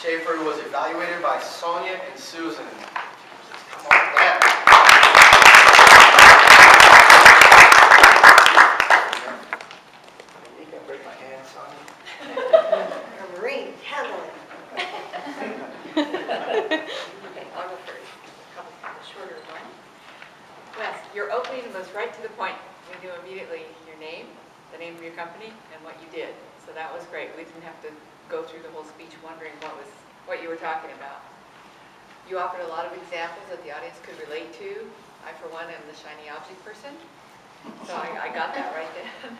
Schaeffer was evaluated by Sonia and Susan. Come on down. You can break my hand, Sonia. A Marine, handle it. Okay, I'll go first. A couple of shorter one. Wes, your opening was right to the point. We knew immediately your name, the name of your company, and what you did. So that was great. We didn't have to go through the whole speech wondering what you were talking about. You offered a lot of examples that the audience could relate to. I, for one, am the shiny object person, so I got that right then.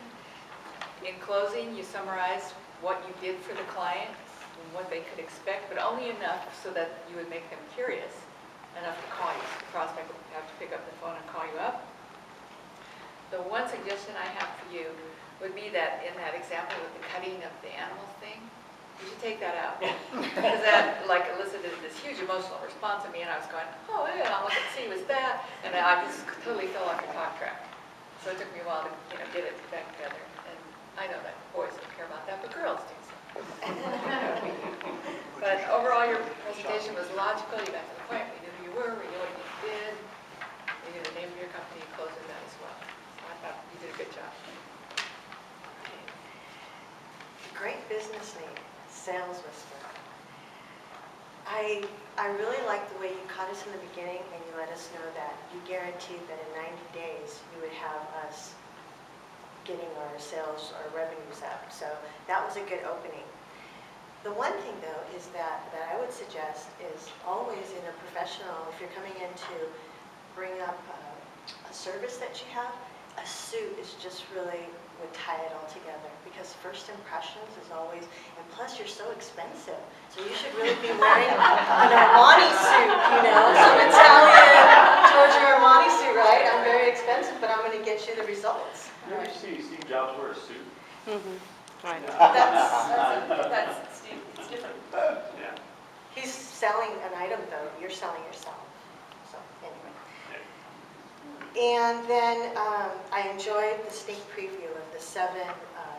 In closing, you summarized what you did for the client and what they could expect, but only enough so that you would make them curious enough to call you. The prospect would have to pick up the phone and call you up. The one suggestion I have for you would be that in that example with the cutting of the animals thing, you should take that out. Because that elicited this huge emotional response in me, and I was going, oh yeah, I'll look and see, was that? And I just totally fell off the talk track. So it took me a while to get it back together. And I know that boys don't care about that, but girls do. So. But overall, your presentation was logical. You got to the point. We knew who you were. We knew what you did. We knew the name of your company. You closed with that as well. So I thought you did a good job. Great business name, Sales Whisper. I really like the way you caught us in the beginning and you let us know that you guaranteed that in 90 days you would have us getting our sales, our revenues up. So that was a good opening. The one thing though is that I would suggest is always in a professional, if you're coming in to bring up a service that you have, a suit is just really would tie it all together, because first impressions is always, and plus you're so expensive, so you should really be wearing an Armani suit, some Italian Giorgio Armani suit, right? I'm very expensive, but I'm going to get you the results. You ever see Steve Jobs wear a suit? Mm-hmm. Right. That's Steve. It's different. Yeah. He's selling an item though, you're selling yourself. So anyway. And then I enjoyed the sneak preview of the 7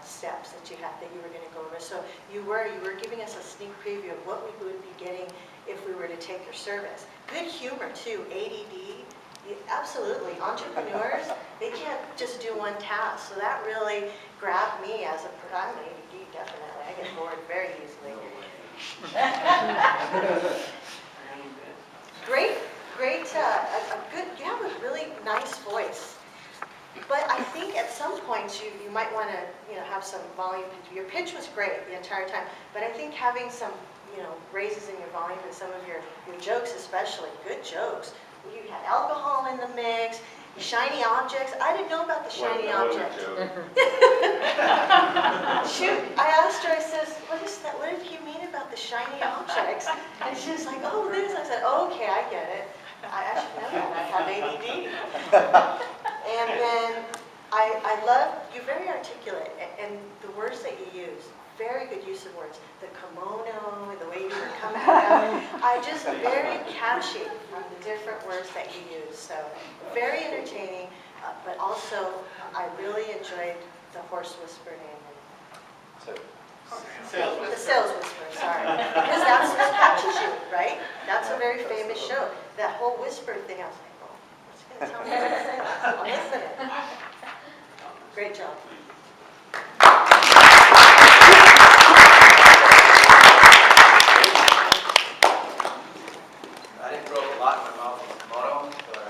steps that you had that you were going to go over. So you were giving us a sneak preview of what we would be getting if we were to take your service. Good humor too, ADD. Absolutely, entrepreneurs, they can't just do one task. So that really grabbed me as I'm an ADD, definitely. I get bored very easily. Great, you have a really nice voice. But I think at some points you might want to, have some volume. Your pitch was great the entire time, but I think having some, raises in your volume and some of your jokes especially, good jokes. You had alcohol in the mix, shiny objects. I didn't know about the shiny object. Shoot, I asked her, I says, what is that? What did you mean about the shiny objects? And she was like, oh, this. I said, oh, okay, I get it. I should know that. I have ADD. And then I love, you're very articulate, and the words that you use, very good use of words. The kimono, the way you were coming out, very catchy from the different words that you use. So very entertaining, but also I really enjoyed the horse whisper name. The sales whisper, sorry. Because that's what catches you, right? That's a very famous show. That whole whisper thing, I was like, oh, what's going to tell me what to say? I'm listening. Great job. I didn't grow up a lot in my mouth with kimono, but